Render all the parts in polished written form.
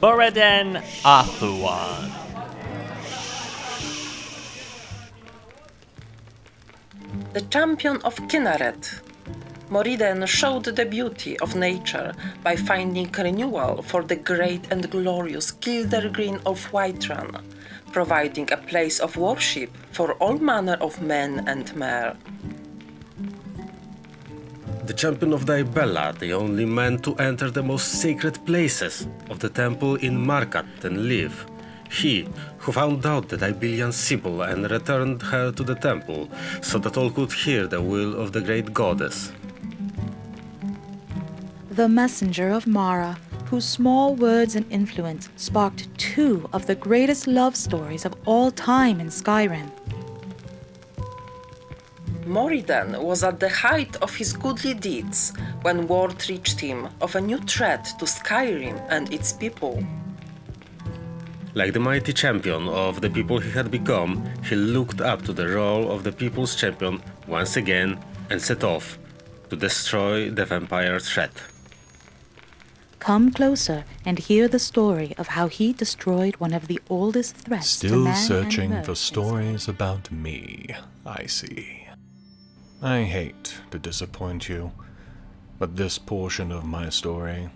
Moriden Athluan. The champion of Kinneret. Moriden showed the beauty of nature by finding renewal for the great and glorious Gildergreen of Whiterun, providing a place of worship for all manner of men and mer. The champion of Daibella, the only man to enter the most sacred places of the temple in Markat and live. He, who found out the Daibellian symbol and returned her to the temple, so that all could hear the will of the great goddess. The messenger of Mara, whose small words and influence sparked two of the greatest love stories of all time in Skyrim. Moriden was at the height of his goodly deeds when word reached him of a new threat to Skyrim and its people. Like the mighty champion of the people he had become, he looked up to the role of the people's champion once again and set off to destroy the vampire threat. Come closer and hear the story of how he destroyed one of the oldest threats to Still man searching and for stories about me, I see. I hate to disappoint you, but this portion of my story,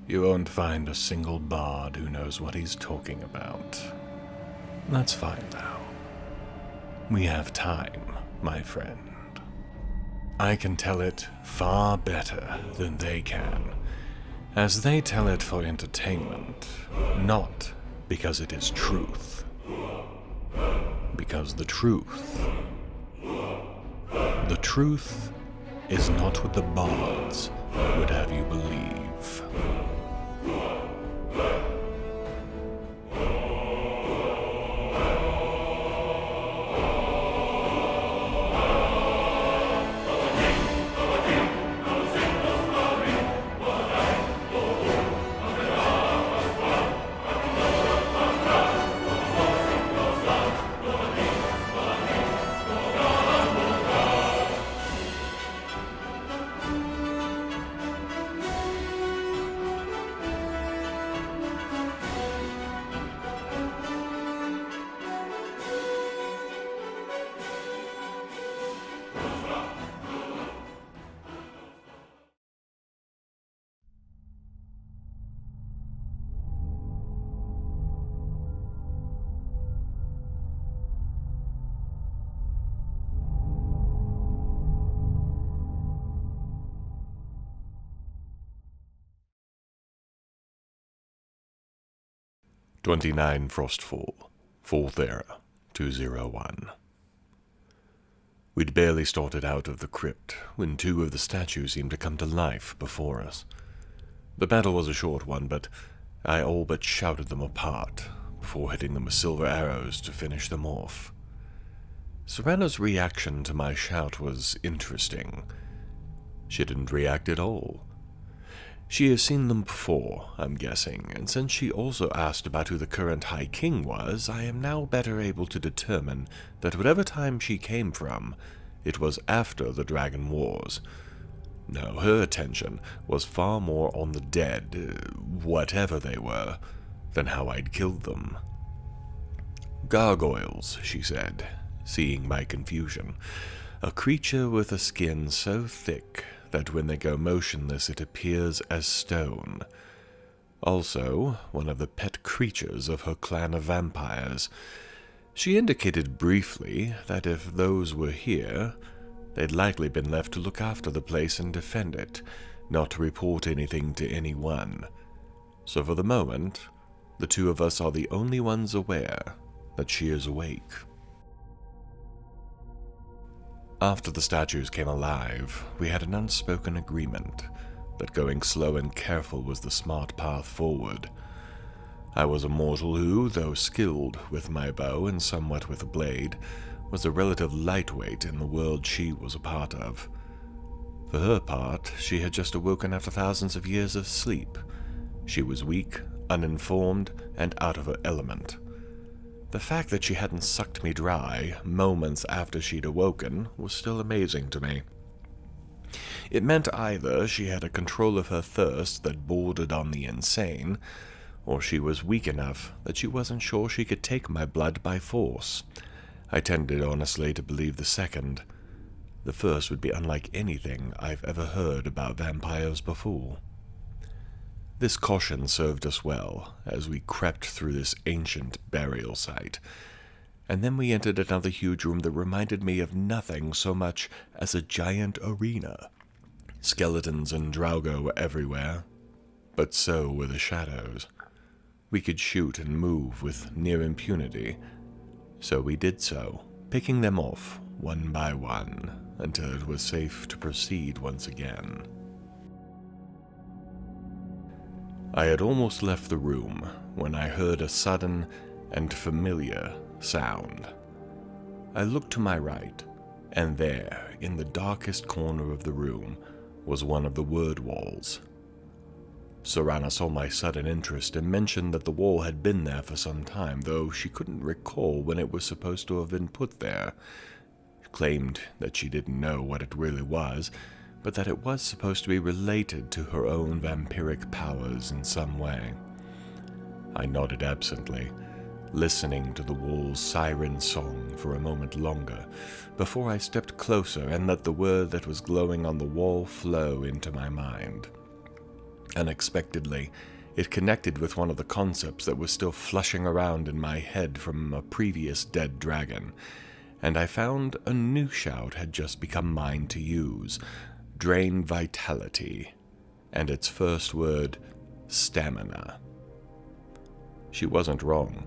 you won't find a single bard who knows what he's talking about. That's fine now. We have time, my friend. I can tell it far better than they can, as they tell it for entertainment, not because it is truth. Because the truth is not what the bards would have you believe. "29 Frostfall, 4th Era, 201. We'd barely started out of the crypt when two of the statues seemed to come to life before us. The battle was a short one, but I all but shouted them apart before hitting them with silver arrows to finish them off. Serena's reaction to my shout was interesting. She didn't react at all. She has seen them before, I'm guessing, and since she also asked about who the current High King was, I am now better able to determine that whatever time she came from, it was after the Dragon Wars. No, her attention was far more on the dead, whatever they were, than how I'd killed them. Gargoyles, she said, seeing my confusion. A creature with a skin so thick that when they go motionless it appears as stone. Also, one of the pet creatures of her clan of vampires. She indicated briefly that if those were here, they'd likely been left to look after the place and defend it, not to report anything to anyone. So for the moment, the two of us are the only ones aware that she is awake. After the statues came alive, we had an unspoken agreement that going slow and careful was the smart path forward. I was a mortal who, though skilled with my bow and somewhat with a blade, was a relative lightweight in the world she was a part of. For her part, she had just awoken after thousands of years of sleep. She was weak, uninformed, and out of her element. The fact that she hadn't sucked me dry moments after she'd awoken was still amazing to me. It meant either she had a control of her thirst that bordered on the insane, or she was weak enough that she wasn't sure she could take my blood by force. I tended honestly to believe the second. The first would be unlike anything I've ever heard about vampires before. This caution served us well as we crept through this ancient burial site, and then we entered another huge room that reminded me of nothing so much as a giant arena. Skeletons and Draugr were everywhere, but so were the shadows. We could shoot and move with near impunity, so we did so, picking them off one by one until it was safe to proceed once again. I had almost left the room when I heard a sudden and familiar sound. I looked to my right, and there, in the darkest corner of the room, was one of the word walls. Serana saw my sudden interest and mentioned that the wall had been there for some time, though she couldn't recall when it was supposed to have been put there. She claimed that she didn't know what it really was, but that it was supposed to be related to her own vampiric powers in some way. I nodded absently, listening to the wall's siren song for a moment longer, before I stepped closer and let the word that was glowing on the wall flow into my mind. Unexpectedly, it connected with one of the concepts that was still flushing around in my head from a previous dead dragon, and I found a new shout had just become mine to use: drain vitality, and its first word, stamina. She wasn't wrong.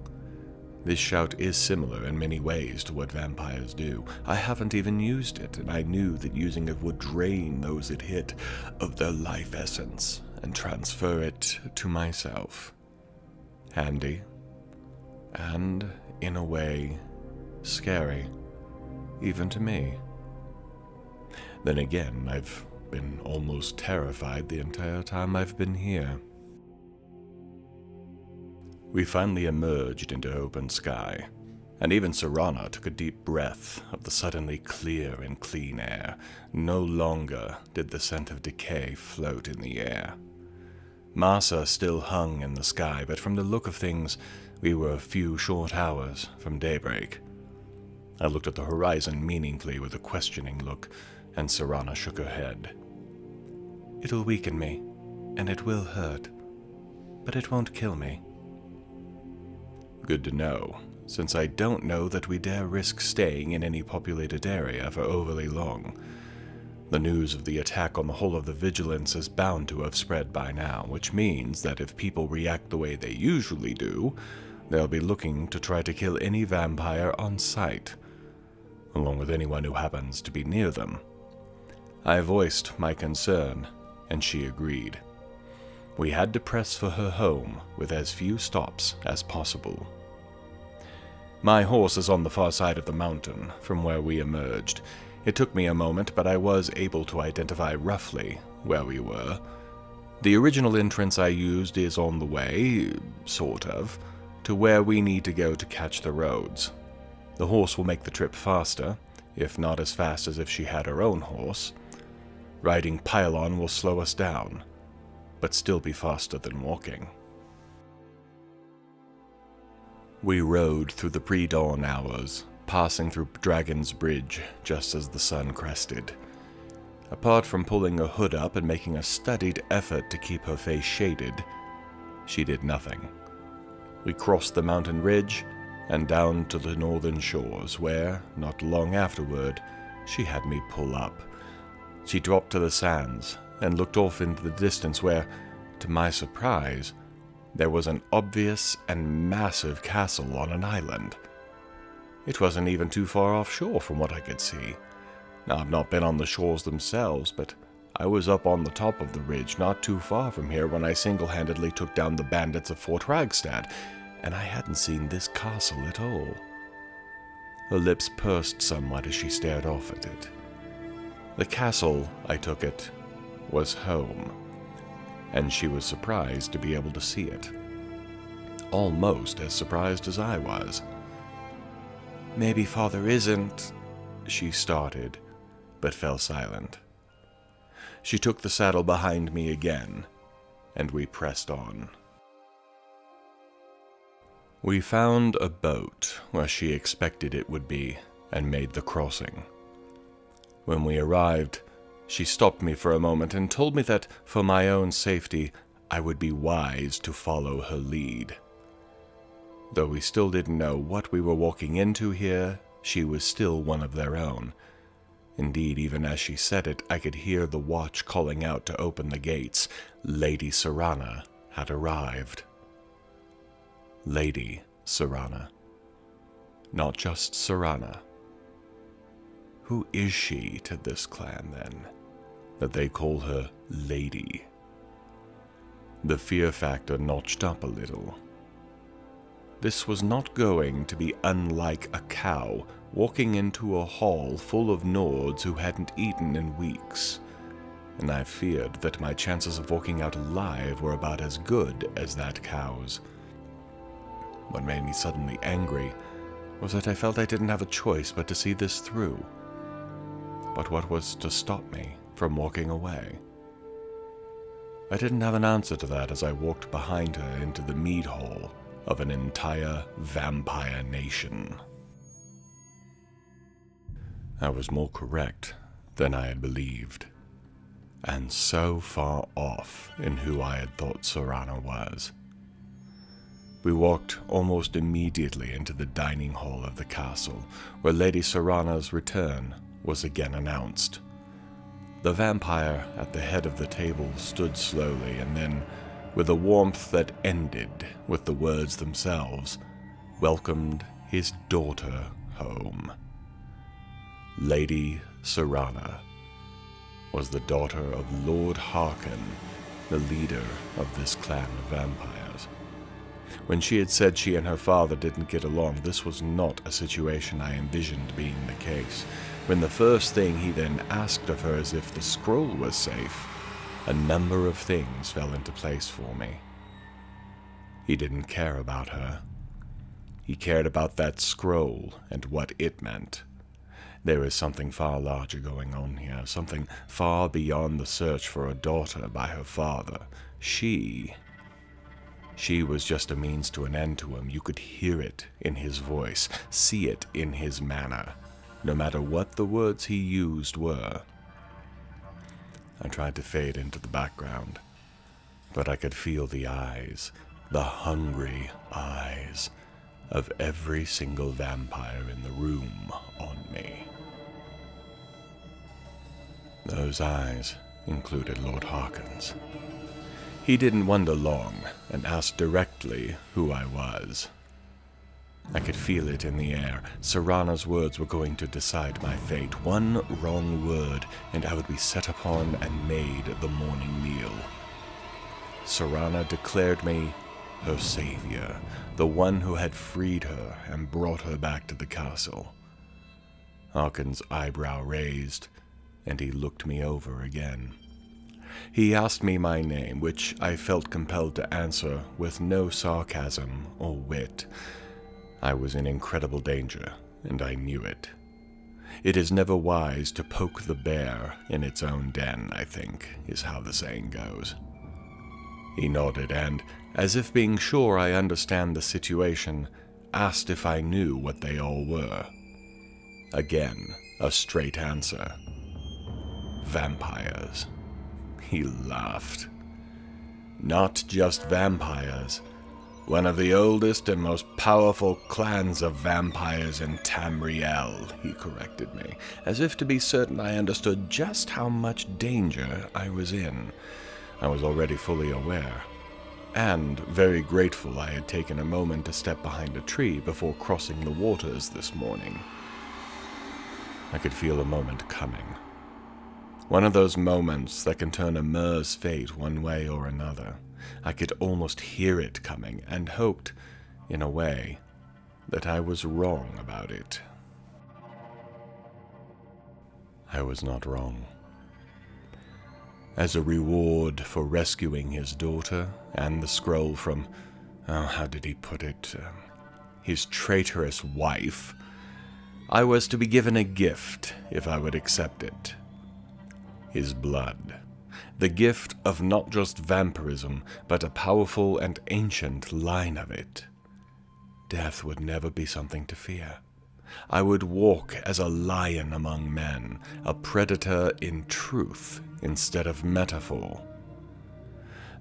This shout is similar in many ways to what vampires do. I haven't even used it, and I knew that using it would drain those it hit of their life essence and transfer it to myself. Handy, and, in a way, scary, even to me. Then again, I've been almost terrified the entire time I've been here. We finally emerged into open sky, and even Serana took a deep breath of the suddenly clear and clean air. No longer did the scent of decay float in the air. Masa still hung in the sky, but from the look of things, we were a few short hours from daybreak. I looked at the horizon meaningfully with a questioning look, and Serana shook her head. "It'll weaken me, and it will hurt, but it won't kill me." Good to know, since I don't know that we dare risk staying in any populated area for overly long. The news of the attack on the whole of the Vigilance is bound to have spread by now, which means that if people react the way they usually do, they'll be looking to try to kill any vampire on sight, along with anyone who happens to be near them. I voiced my concern, and she agreed. We had to press for her home with as few stops as possible. My horse is on the far side of the mountain from where we emerged. It took me a moment, but I was able to identify roughly where we were. The original entrance I used is on the way, sort of, to where we need to go to catch the roads. The horse will make the trip faster, if not as fast as if she had her own horse. Riding pylon will slow us down, but still be faster than walking. We rode through the pre-dawn hours, passing through Dragon's Bridge just as the sun crested. Apart from pulling her hood up and making a studied effort to keep her face shaded, she did nothing. We crossed the mountain ridge and down to the northern shores, where, not long afterward, she had me pull up. She dropped to the sands and looked off into the distance where, to my surprise, there was an obvious and massive castle on an island. It wasn't even too far offshore from what I could see. Now, I've not been on the shores themselves, but I was up on the top of the ridge not too far from here when I single-handedly took down the bandits of Fort Ragstad, and I hadn't seen this castle at all. Her lips pursed somewhat as she stared off at it. The castle, I took it, was home, and she was surprised to be able to see it. Almost as surprised as I was. "Maybe Father isn't," she started, but fell silent. She took the saddle behind me again, and we pressed on. We found a boat where she expected it would be and made the crossing. When we arrived, she stopped me for a moment and told me that, for my own safety, I would be wise to follow her lead. Though we still didn't know what we were walking into here, she was still one of their own. Indeed, even as she said it, I could hear the watch calling out to open the gates. Lady Serana had arrived. Lady Serana. Not just Serana. Who is she to this clan, then, that they call her Lady? The fear factor notched up a little. This was not going to be unlike a cow walking into a hall full of Nords who hadn't eaten in weeks, and I feared that my chances of walking out alive were about as good as that cow's. What made me suddenly angry was that I felt I didn't have a choice but to see this through. But what was to stop me from walking away? I didn't have an answer to that as I walked behind her into the mead hall of an entire vampire nation. I was more correct than I had believed, and so far off in who I had thought Serana was. We walked almost immediately into the dining hall of the castle, where Lady Serana's return was again announced. The vampire at the head of the table stood slowly, and then, with a warmth that ended with the words themselves, welcomed his daughter home. Lady Serana was the daughter of Lord Harkin, the leader of this clan of vampires. When she had said she and her father didn't get along, this was not a situation I envisioned being the case. When the first thing he then asked of her is if the scroll was safe, a number of things fell into place for me. He didn't care about her. He cared about that scroll and what it meant. There is something far larger going on here, something far beyond the search for a daughter by her father. She was just a means to an end to him. You could hear it in his voice, see it in his manner, no matter what the words he used were. I tried to fade into the background, but I could feel the eyes, the hungry eyes, of every single vampire in the room on me. Those eyes included Lord Harkin's. He didn't wonder long and asked directly who I was. I could feel it in the air. Serana's words were going to decide my fate. One wrong word, and I would be set upon and made the morning meal. Serana declared me her savior, the one who had freed her and brought her back to the castle. Harkin's eyebrow raised, and he looked me over again. He asked me my name, which I felt compelled to answer with no sarcasm or wit. I was in incredible danger, and I knew it. It is never wise to poke the bear in its own den, I think, is how the saying goes. He nodded and, as if being sure I understand the situation, asked if I knew what they all were. Again, a straight answer. Vampires. He laughed. Not just vampires. One of the oldest and most powerful clans of vampires in Tamriel, he corrected me, as if to be certain I understood just how much danger I was in. I was already fully aware, and very grateful I had taken a moment to step behind a tree before crossing the waters this morning. I could feel a moment coming. One of those moments that can turn a mer's fate one way or another. I could almost hear it coming, and hoped, in a way, that I was wrong about it. I was not wrong. As a reward for rescuing his daughter and the scroll from, how did he put it, his traitorous wife, I was to be given a gift if I would accept it. His blood. The gift of not just vampirism, but a powerful and ancient line of it. death would never be something to fear. I would walk as a lion among men, a predator in truth instead of metaphor.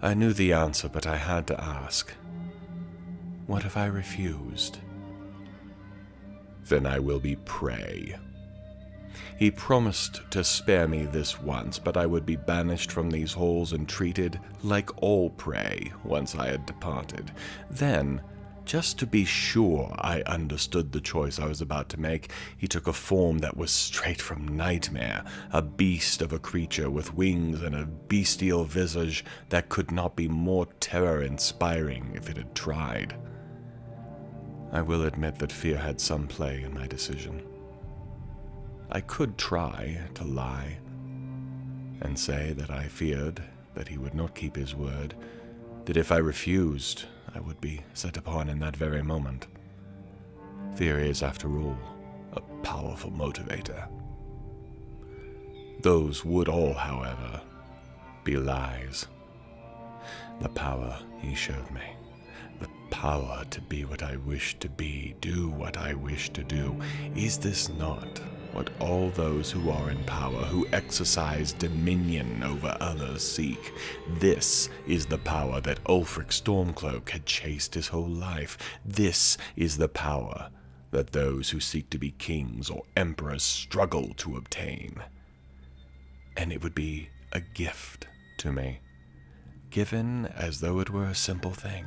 I knew the answer, but I had to ask. What if I refused? Then I will be prey. He promised to spare me this once, but I would be banished from these halls and treated like all prey once I had departed. Then, just to be sure I understood the choice I was about to make, he took a form that was straight from nightmare, a beast of a creature with wings and a bestial visage that could not be more terror-inspiring if it had tried. I will admit that fear had some play in my decision. I could try to lie and say that I feared that he would not keep his word, that if I refused, I would be set upon in that very moment. Fear is, after all, a powerful motivator. Those would all, however, be lies. The power he showed me, the power to be what I wish to be, do what I wish to do, is this not what all those who are in power, who exercise dominion over others, seek? This is the power that Ulfric Stormcloak had chased his whole life. This is the power that those who seek to be kings or emperors struggle to obtain. And it would be a gift to me, given as though it were a simple thing.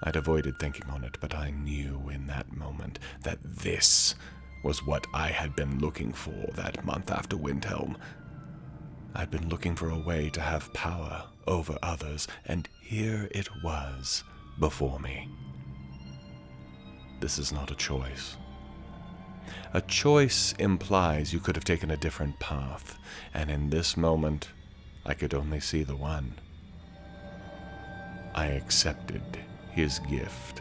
I'd avoided thinking on it, but I knew in that moment that this was what I had been looking for that month after Windhelm. I'd been looking for a way to have power over others, and here it was before me. This is not a choice. A choice implies you could have taken a different path, and in this moment, I could only see the one. I accepted his gift.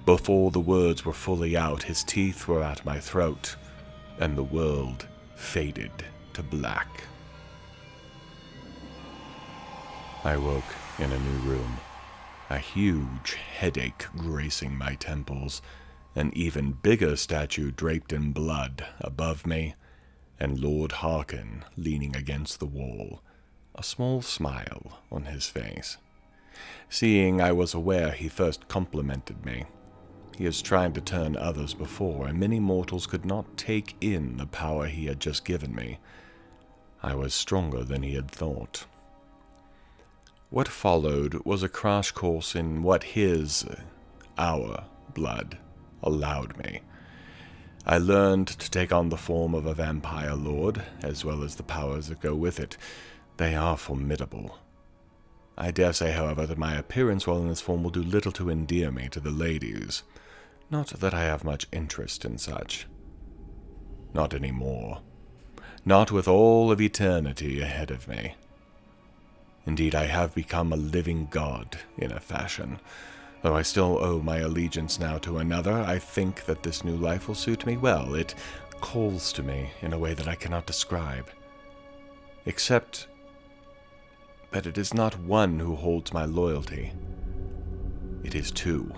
Before the words were fully out, his teeth were at my throat, and the world faded to black. I woke in a new room, a huge headache gracing my temples, an even bigger statue draped in blood above me, and Lord Harkin leaning against the wall, a small smile on his face. Seeing I was aware, he first complimented me. He has tried to turn others before, and many mortals could not take in the power he had just given me. I was stronger than he had thought. What followed was a crash course in what our blood allowed me. I learned to take on the form of a vampire lord, as well as the powers that go with it. They are formidable. I dare say, however, that my appearance while in this form will do little to endear me to the ladies. Not that I have much interest in such. Not any more. Not with all of eternity ahead of me. Indeed, I have become a living god, in a fashion. Though I still owe my allegiance now to another, I think that this new life will suit me well. It calls to me in a way that I cannot describe. Except that it is not one who holds my loyalty. It is two.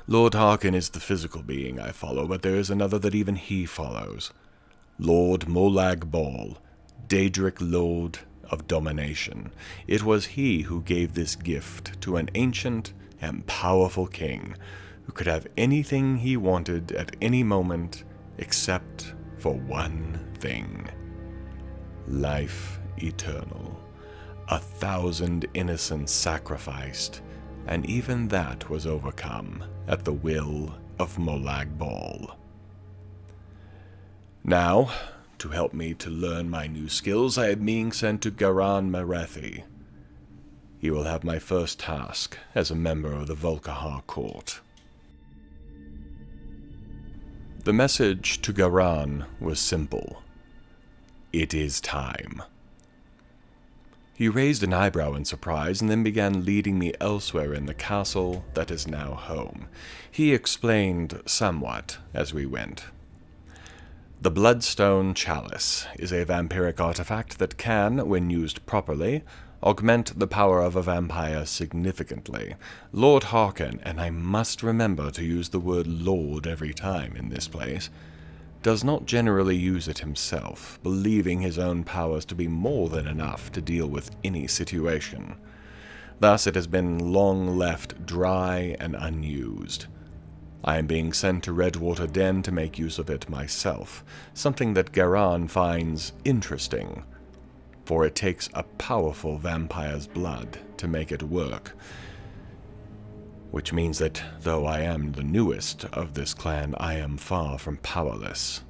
Lord Harkin is the physical being I follow, but there is another that even he follows. Lord Molag Bal, Daedric Lord of Domination. It was he who gave this gift to an ancient and powerful king who could have anything he wanted at any moment except for one thing. Life eternal. 1,000 innocents sacrificed, and even that was overcome at the will of Molag Bal. Now, to help me to learn my new skills, I am being sent to Garan Marethi. He will have my first task as a member of the Volkihar court. The message to Garan was simple. It is time. He raised an eyebrow in surprise and then began leading me elsewhere in the castle that is now home. He explained somewhat as we went. The Bloodstone Chalice is a vampiric artifact that can, when used properly, augment the power of a vampire significantly. Lord Harkin, and I must remember to use the word Lord every time in this place, does not generally use it himself, believing his own powers to be more than enough to deal with any situation. Thus it has been long left dry and unused. I am being sent to Redwater Den to make use of it myself, something that Garan finds interesting, for it takes a powerful vampire's blood to make it work. Which means that, though I am the newest of this clan, I am far from powerless.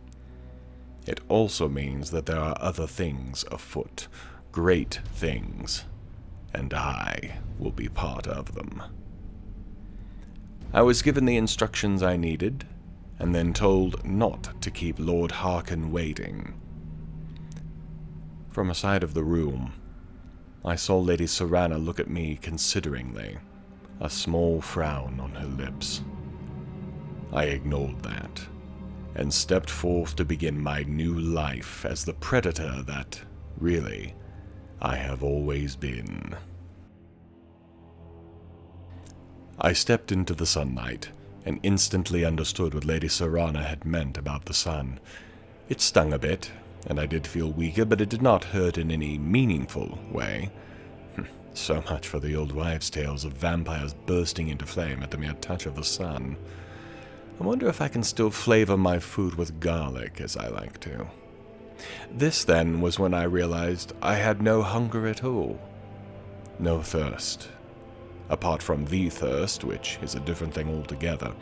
It also means that there are other things afoot, great things, and I will be part of them. I was given the instructions I needed, and then told not to keep Lord Harkin waiting. From a side of the room, I saw Lady Serana look at me consideringly, a small frown on her lips. I ignored that, and stepped forth to begin my new life as the predator that, really, I have always been. I stepped into the sunlight, and instantly understood what Lady Serana had meant about the sun. It stung a bit, and I did feel weaker, but it did not hurt in any meaningful way. So much for the old wives' tales of vampires bursting into flame at the mere touch of the sun. I wonder if I can still flavor my food with garlic as I like to. This, then, was when I realized I had no hunger at all. No thirst. Apart from the thirst, which is a different thing altogether.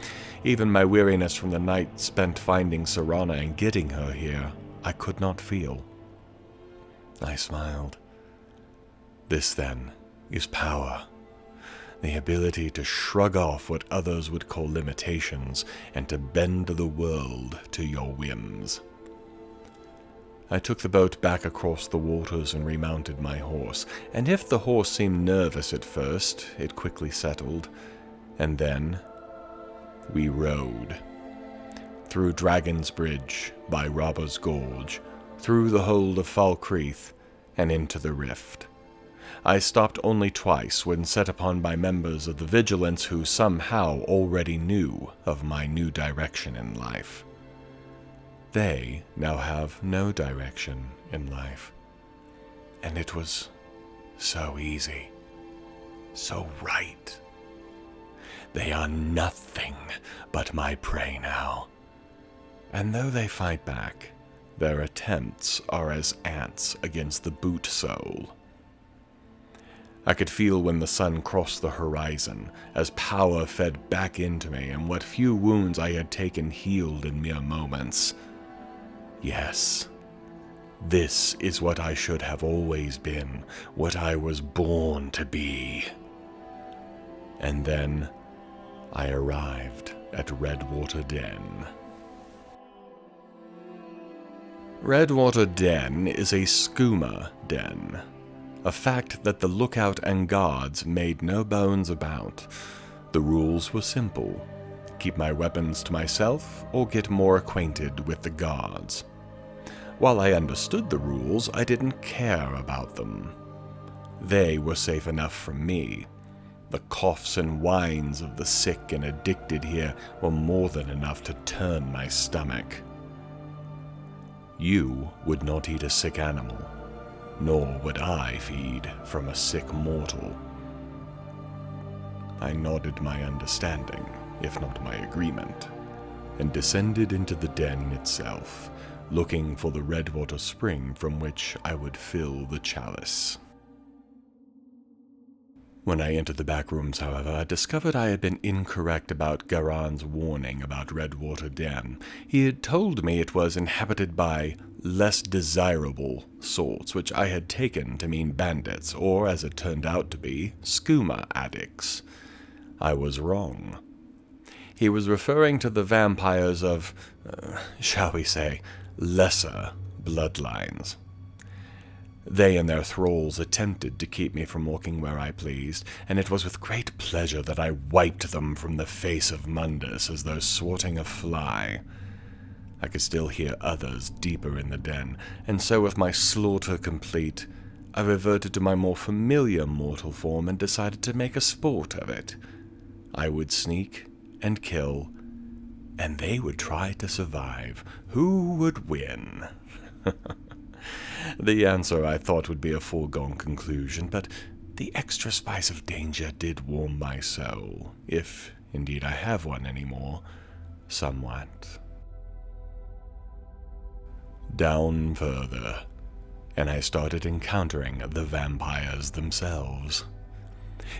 Even my weariness from the night spent finding Serana and getting her here, I could not feel. I smiled. This, then, is power. The ability to shrug off what others would call limitations and to bend the world to your whims. I took the boat back across the waters and remounted my horse, and if the horse seemed nervous at first, it quickly settled, and then we rode. Through Dragon's Bridge, by Robber's Gorge, through the hold of Falkreath, and into the Rift. I stopped only twice when set upon by members of the Vigilance who somehow already knew of my new direction in life. They now have no direction in life. And it was so easy, so right. They are nothing but my prey now. And though they fight back, their attempts are as ants against the boot sole. I could feel when the sun crossed the horizon, as power fed back into me, and what few wounds I had taken healed in mere moments. Yes, this is what I should have always been, what I was born to be. And then I arrived at Redwater Den. Redwater Den is a skooma den, a fact that the lookout and guards made no bones about. The rules were simple. Keep my weapons to myself, or get more acquainted with the guards. While I understood the rules, I didn't care about them. They were safe enough for me. The coughs and whines of the sick and addicted here were more than enough to turn my stomach. You would not eat a sick animal, nor would I feed from a sick mortal. I nodded my understanding, if not my agreement, and descended into the den itself, looking for the Redwater spring from which I would fill the chalice. When I entered the back rooms, however, I discovered I had been incorrect about Garan's warning about Redwater Den. He had told me it was inhabited by less desirable sorts, which I had taken to mean bandits, or, as it turned out to be, skooma addicts. I was wrong. He was referring to the vampires of, shall we say, lesser bloodlines. They and their thralls attempted to keep me from walking where I pleased, and it was with great pleasure that I wiped them from the face of Mundus as though swatting a fly. I could still hear others deeper in the den, and so with my slaughter complete, I reverted to my more familiar mortal form and decided to make a sport of it. I would sneak and kill, and they would try to survive. Who would win? The answer I thought would be a foregone conclusion, but the extra spice of danger did warm my soul, if indeed I have one anymore, somewhat. Down further, and I started encountering the vampires themselves.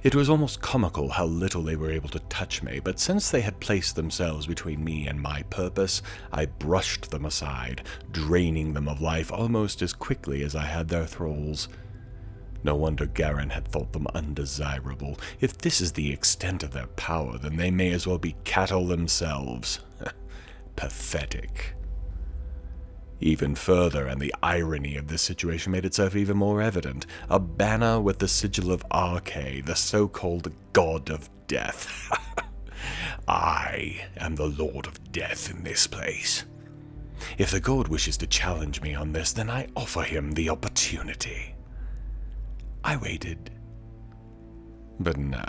It was almost comical how little they were able to touch me, but since they had placed themselves between me and my purpose, I brushed them aside, draining them of life almost as quickly as I had their thralls. No wonder Garen had thought them undesirable. If this is the extent of their power, then they may as well be cattle themselves. Pathetic. Even further, and the irony of this situation made itself even more evident, a banner with the sigil of Arche, the so-called God of Death. I am the Lord of Death in this place. If the god wishes to challenge me on this, then I offer him the opportunity. I waited. But no,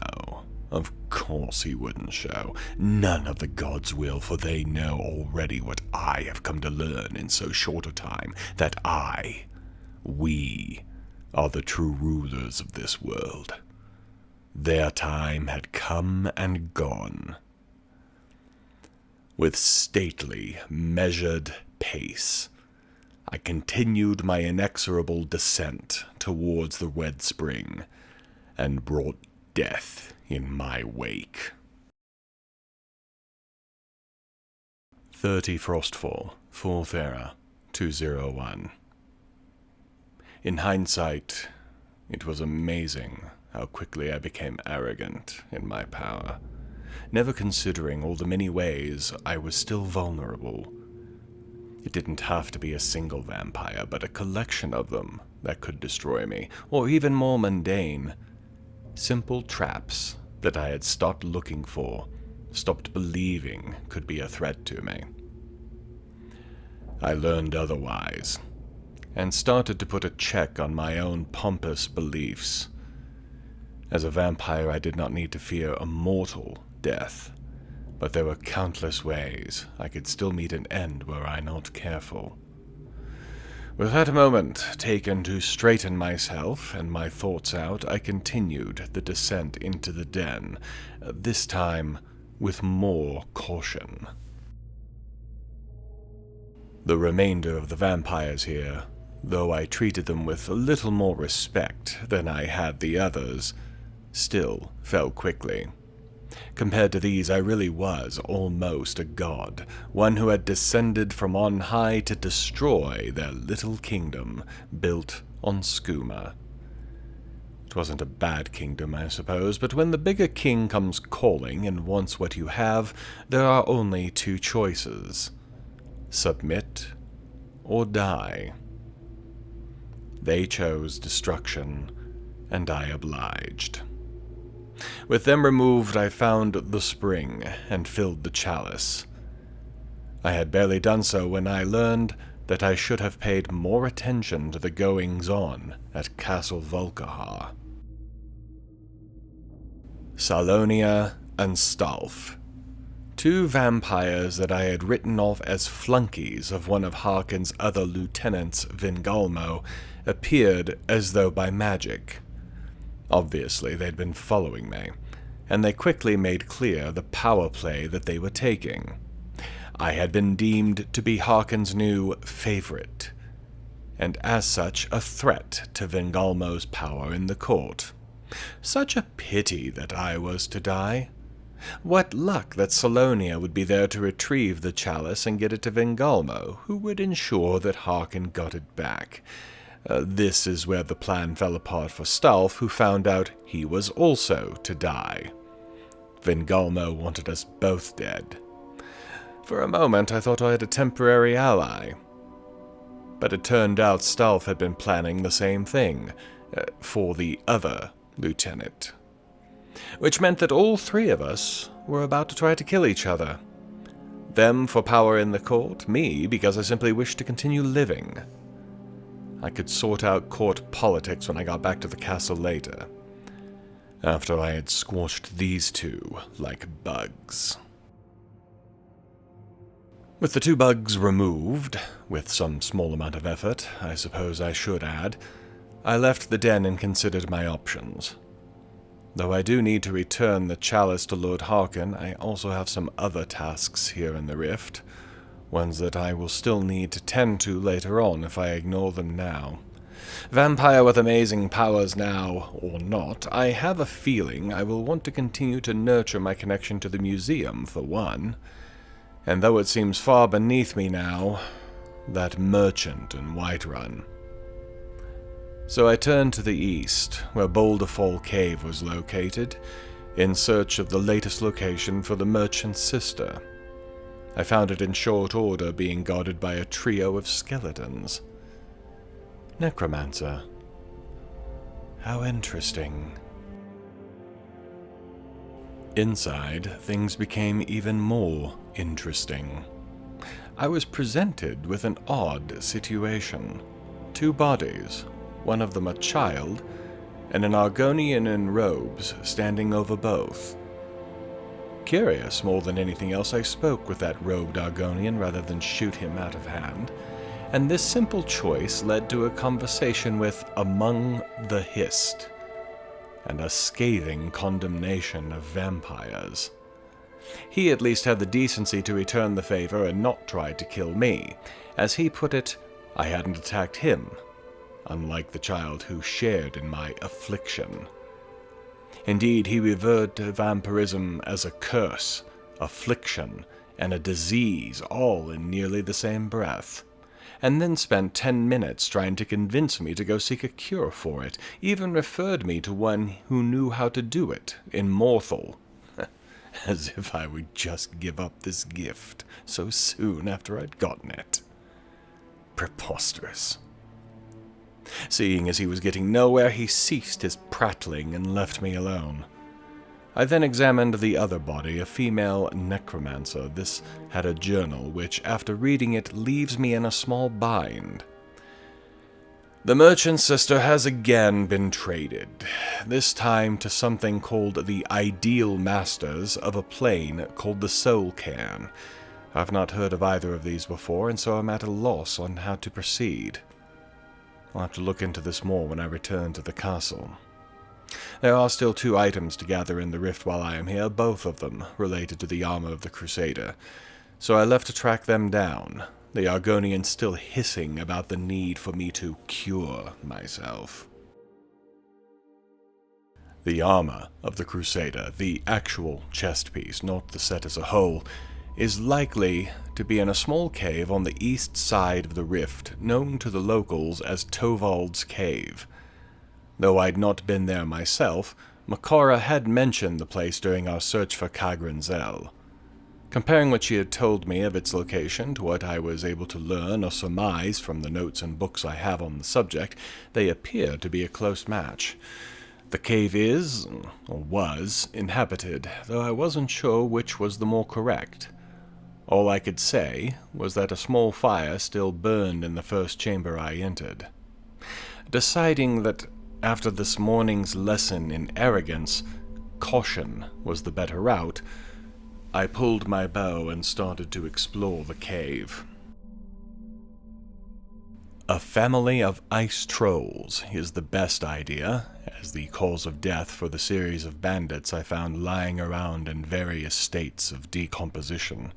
of course he wouldn't show. None of the gods will, for they know already what I have come to learn in so short a time, that we, are the true rulers of this world. Their time had come and gone. With stately, measured pace, I continued my inexorable descent towards the Red Spring, and brought death in my wake. 30 Frostfall, 4th Era, 201. In hindsight, it was amazing how quickly I became arrogant in my power, never considering all the many ways I was still vulnerable. It didn't have to be a single vampire, but a collection of them that could destroy me, or even more mundane, simple traps that I had stopped looking for, stopped believing could be a threat to me. I learned otherwise, and started to put a check on my own pompous beliefs. As a vampire, I did not need to fear a mortal death, but there were countless ways I could still meet an end were I not careful. With that moment taken to straighten myself and my thoughts out, I continued the descent into the den, this time with more caution. The remainder of the vampires here, though I treated them with a little more respect than I had the others, still fell quickly. Compared to these, I really was almost a god, one who had descended from on high to destroy their little kingdom built on skooma. It wasn't a bad kingdom, I suppose, but when the bigger king comes calling and wants what you have, there are only two choices: submit or die. They chose destruction, and I obliged. With them removed, I found the spring and filled the chalice. I had barely done so when I learned that I should have paid more attention to the goings-on at Castle Volkihar. Salonia and Stulf, two vampires that I had written off as flunkies of one of Harkon's other lieutenants, Vingalmo, appeared as though by magic. Obviously, they'd been following me, and they quickly made clear the power play that they were taking. I had been deemed to be Harkon's new favorite, and as such a threat to Vingalmo's power in the court. Such a pity that I was to die. What luck that Salonia would be there to retrieve the chalice and get it to Vingalmo, who would ensure that Harkon got it back. This is where the plan fell apart for Stulf, who found out he was also to die. Vingalmo wanted us both dead. For a moment, I thought I had a temporary ally. But it turned out Stulf had been planning the same thing, for the other lieutenant. Which meant that all three of us were about to try to kill each other. Them for power in the court, me because I simply wished to continue living. I could sort out court politics when I got back to the castle later, after I had squashed these two like bugs. With the 2 bugs removed, with some small amount of effort, I suppose I should add, I left the den and considered my options. Though I do need to return the chalice to Lord Harkin, I also have some other tasks here in the Rift, ones that I will still need to tend to later on if I ignore them now. Vampire with amazing powers now, or not, I have a feeling I will want to continue to nurture my connection to the museum, for one. And though it seems far beneath me now, that merchant in Whiterun. So I turned to the east, where Boulderfall Cave was located, in search of the latest location for the merchant's sister. I found it in short order, being guarded by a trio of skeletons. Necromancer. How interesting. Inside, things became even more interesting. I was presented with an odd situation. 2 bodies, one of them a child, and an Argonian in robes standing over both. Curious more than anything else, I spoke with that robed Argonian rather than shoot him out of hand, and this simple choice led to a conversation with Among the Hist, and a scathing condemnation of vampires. He at least had the decency to return the favor and not try to kill me. As he put it, I hadn't attacked him, unlike the child who shared in my affliction. Indeed, he referred to vampirism as a curse, affliction, and a disease, all in nearly the same breath, and then spent 10 minutes trying to convince me to go seek a cure for it, even referred me to one who knew how to do it, in Morthal. As if I would just give up this gift so soon after I'd gotten it. Preposterous. Seeing as he was getting nowhere, he ceased his prattling and left me alone. I then examined the other body, a female necromancer. This had a journal, which, after reading it, leaves me in a small bind. The merchant's sister has again been traded, this time to something called the Ideal Masters of a plane called the Soul Cairn. I've not heard of either of these before, and so I'm at a loss on how to proceed. I'll have to look into this more when I return to the castle. There are still 2 items to gather in the rift while I am here, both of them related to the armor of the Crusader, so I left to track them down, the Argonian still hissing about the need for me to cure myself. The armor of the Crusader, the actual chest piece, not the set as a whole, is likely to be in a small cave on the east side of the rift, known to the locals as Tovald's Cave. Though I'd not been there myself, Makara had mentioned the place during our search for Kagranzel. Comparing what she had told me of its location to what I was able to learn or surmise from the notes and books I have on the subject, they appear to be a close match. The cave is, or was, inhabited, though I wasn't sure which was the more correct. All I could say was that a small fire still burned in the first chamber I entered. Deciding that, after this morning's lesson in arrogance, caution was the better route, I pulled my bow and started to explore the cave. A family of ice trolls is the best idea, as the cause of death for the series of bandits I found lying around in various states of decomposition.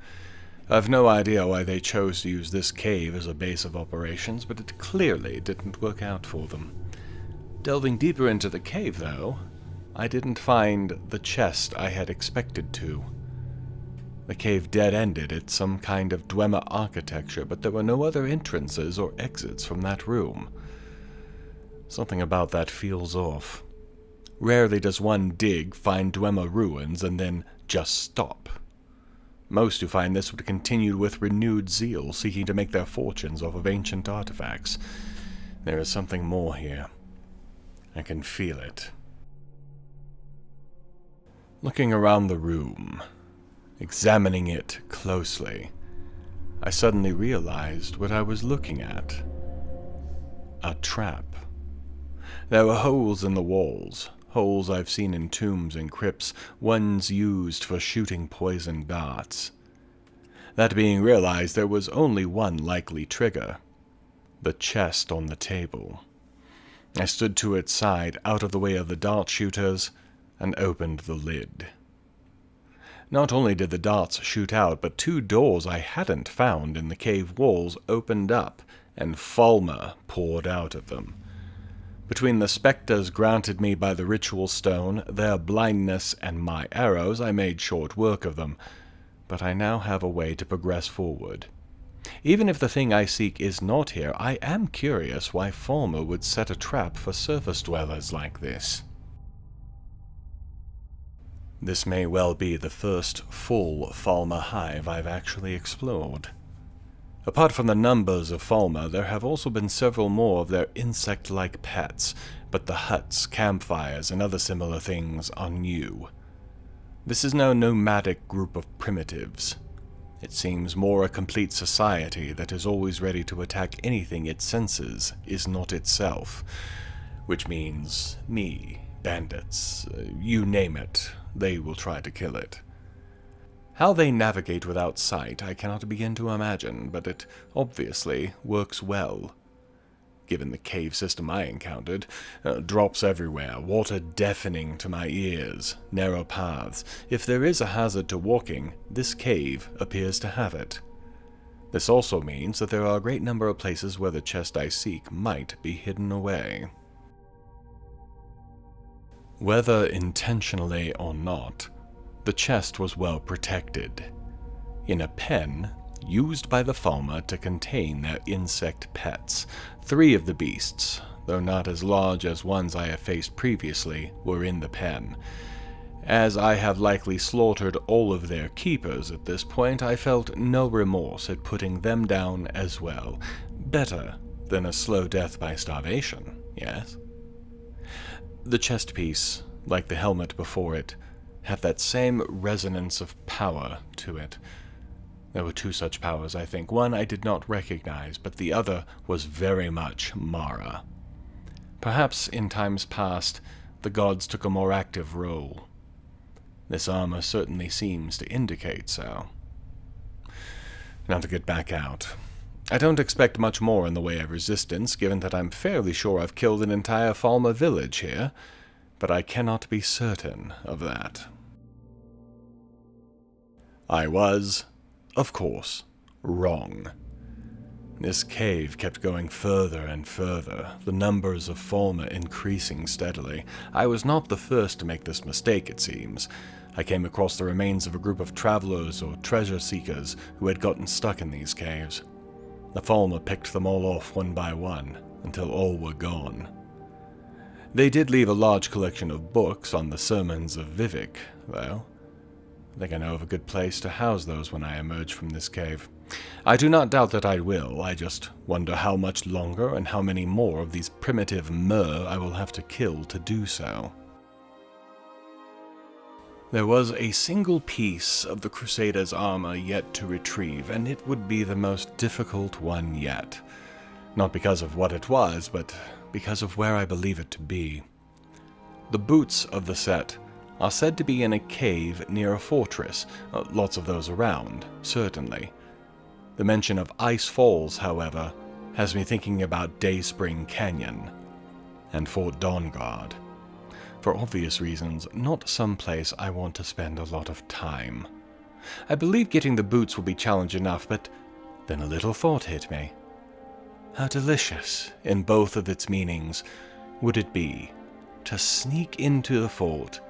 I've no idea why they chose to use this cave as a base of operations, but it clearly didn't work out for them. Delving deeper into the cave, though, I didn't find the chest I had expected to. The cave dead-ended at some kind of Dwemer architecture, but there were no other entrances or exits from that room. Something about that feels off. Rarely does one dig, find Dwemer ruins, and then just stop. Most who find this would continue with renewed zeal, seeking to make their fortunes off of ancient artifacts. There is something more here. I can feel it. Looking around the room, examining it closely, I suddenly realized what I was looking at. a trap. There were holes in the walls, holes I've seen in tombs and crypts, ones used for shooting poison darts. That being realized, there was only one likely trigger: the chest on the table. I stood to its side, out of the way of the dart shooters, and opened the lid. Not only did the darts shoot out, but 2 doors I hadn't found in the cave walls opened up, and Falmer poured out of them. Between the spectres granted me by the ritual stone, their blindness, and my arrows, I made short work of them, but I now have a way to progress forward. Even if the thing I seek is not here, I am curious why Falmer would set a trap for surface dwellers like this. This may well be the first full Falmer hive I've actually explored. Apart from the numbers of Falmer, there have also been several more of their insect-like pets, but the huts, campfires, and other similar things are new. This is no nomadic group of primitives. It seems more a complete society that is always ready to attack anything it senses is not itself, which means me, bandits, you name it, they will try to kill it. How they navigate without sight I cannot begin to imagine, but it obviously works well. Given the cave system I encountered, drops everywhere, water deafening to my ears, narrow paths. If there is a hazard to walking, this cave appears to have it. This also means that there are a great number of places where the chest I seek might be hidden away. Whether intentionally or not, the chest was well protected. In a pen used by the Falmer to contain their insect pets, 3 of the beasts, though not as large as ones I have faced previously, were in the pen. As I have likely slaughtered all of their keepers at this point, I felt no remorse at putting them down as well. Better than a slow death by starvation, yes? The chest piece, like the helmet before it, had that same resonance of power to it. There were 2 such powers, I think. One I did not recognize, but the other was very much Mara. Perhaps in times past, the gods took a more active role. This armor certainly seems to indicate so. Now to get back out. I don't expect much more in the way of resistance, given that I'm fairly sure I've killed an entire Falmer village here, but I cannot be certain of that. I was, of course, wrong. This cave kept going further and further, the numbers of Falmer increasing steadily. I was not the first to make this mistake, it seems. I came across the remains of a group of travelers or treasure seekers who had gotten stuck in these caves. The Falmer picked them all off one by one, until all were gone. They did leave a large collection of books on the sermons of Vivek, though. I think I know of a good place to house those when I emerge from this cave. I do not doubt that I will, I just wonder how much longer and how many more of these primitive mer I will have to kill to do so. There was a single piece of the Crusaders' armor yet to retrieve, and it would be the most difficult one yet. Not because of what it was, but because of where I believe it to be. The boots of the set are said to be in a cave near a fortress, lots of those around, certainly. The mention of Ice Falls, however, has me thinking about Dayspring Canyon and Fort Dawnguard. For obvious reasons, not someplace I want to spend a lot of time. I believe getting the boots will be challenge enough, but then a little thought hit me. How delicious, in both of its meanings, would it be to sneak into the fort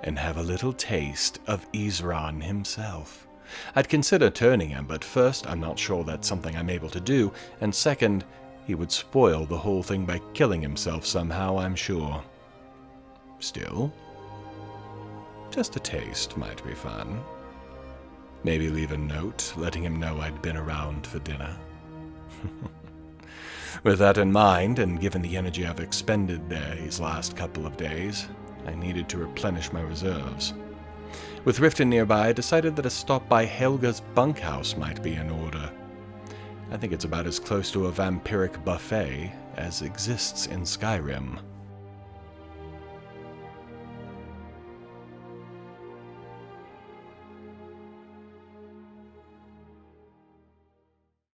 and have a little taste of Isran himself? I'd consider turning him, but first, I'm not sure that's something I'm able to do, and second, he would spoil the whole thing by killing himself somehow, I'm sure. Still, just a taste might be fun. Maybe leave a note letting him know I'd been around for dinner. With that in mind, and given the energy I've expended there these last couple of days, I needed to replenish my reserves. With Riften nearby, I decided that a stop by Helga's bunkhouse might be in order. I think it's about as close to a vampiric buffet as exists in Skyrim,